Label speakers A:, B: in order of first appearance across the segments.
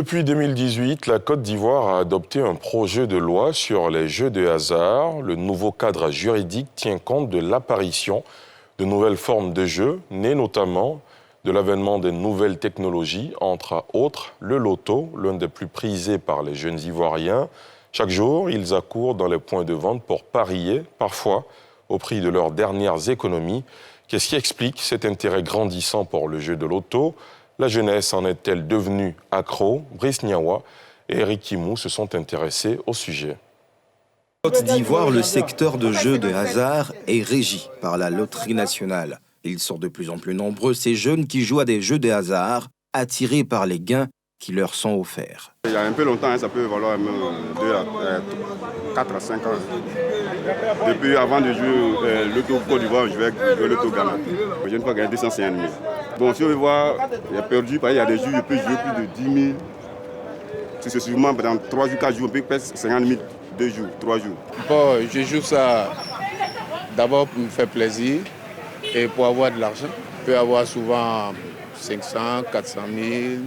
A: Depuis 2018, la Côte d'Ivoire a adopté un projet de loi sur les jeux de hasard. Le nouveau cadre juridique tient compte de l'apparition de nouvelles formes de jeux, nées notamment de l'avènement des nouvelles technologies, entre autres le loto, l'un des plus prisés par les jeunes Ivoiriens. Chaque jour, ils accourent dans les points de vente pour parier, parfois au prix de leurs dernières économies. Qu'est-ce qui explique cet intérêt grandissant pour le jeu de loto ? La jeunesse en est-elle devenue accro? Brice Niawa et Eric Kimou se sont intéressés au sujet.
B: En Côte d'Ivoire, le secteur de jeux de hasard est régi par la loterie nationale. Ils sont de plus en plus nombreux, ces jeunes qui jouent à des jeux de hasard, attirés par les gains qui leur sont offerts.
C: Il y a un peu longtemps, ça peut valoir même 4 à 5 ans. Depuis avant de jouer l'auto Côte d'Ivoire, je vais jouer l'auto Ghana. Je ne peux pas gagner 250 000. Bon, si on veut voir, il y a perdu, il y a des jours, je peux jouer plus de 10 000. Si c'est sûrement dans 3 jours, 4 jours, on peut perdre 50 000, 2 jours, 3 jours.
D: Bon, je joue ça d'abord pour me faire plaisir et pour avoir de l'argent. Je peux avoir souvent 500, 400 000,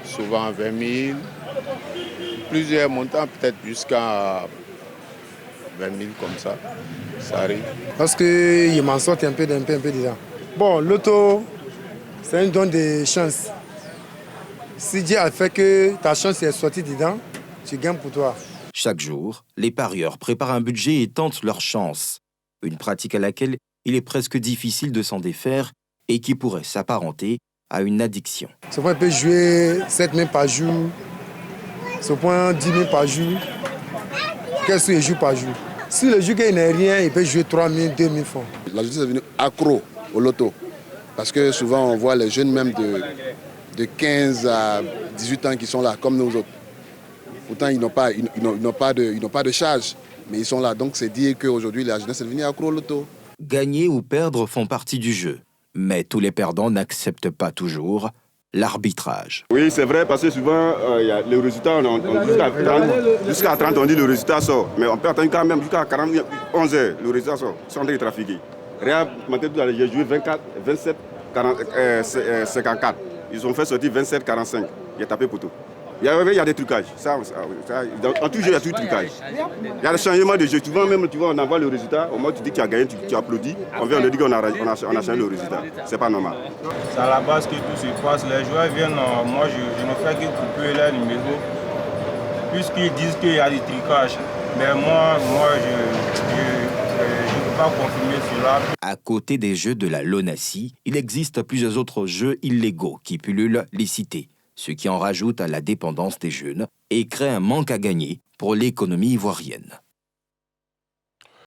D: souvent 20 000, plusieurs montants, peut-être jusqu'à 20 000 comme ça, ça arrive.
E: Parce qu'il m'en sort un peu dedans. Bon, l'auto, c'est un don de chance. Si Dieu a fait que ta chance est sortie dedans, tu gagnes pour toi.
B: Chaque jour, les parieurs préparent un budget et tentent leur chance. Une pratique à laquelle il est presque difficile de s'en défaire et qui pourrait s'apparenter à une addiction.
E: Ce point peut jouer 7 000 par jour, ce point 10 000 par jour, qu'est-ce qu'il joue par jour. Si le jour qu'il n'a rien, il peut jouer 3 000, 2 000 francs.
F: La justice est venue accro au loto. Parce que souvent on voit les jeunes même de 15 à 18 ans qui sont là, comme nous autres. Pourtant ils n'ont pas de charge, mais ils sont là. Donc c'est dire qu'aujourd'hui la jeunesse est venue accro au loto.
B: Gagner ou perdre font partie du jeu. Mais tous les perdants n'acceptent pas toujours l'arbitrage.
C: Oui, c'est vrai, parce que souvent, les résultats, jusqu'à 30, on dit le résultat sort. Mais on peut attendre quand même jusqu'à 11 heures, le résultat sort. Ils sont en train de trafiquer. Regarde, j'ai joué 24, 27, 54. Ils ont fait sortir 27, 45. J'ai tapé pour tout. Il y a des trucages. En tout jeu, il y a tout trucage. Il y a le changement de jeu. Souvent, même, tu vois, on envoie le résultat. Au moins, tu dis qu'il a gagné, tu applaudis. On vient, on te dit qu'on a changé le résultat. C'est pas normal.
G: C'est à la base que tout se passe. Les joueurs viennent, moi, je ne fais que couper leur numéro. Puisqu'ils disent qu'il y a des trucages. Mais moi, je ne peux pas confirmer cela.
B: À côté des jeux de la LONASI, il existe plusieurs autres jeux illégaux qui pullulent les cités, ce qui en rajoute à la dépendance des jeunes et crée un manque à gagner pour l'économie ivoirienne.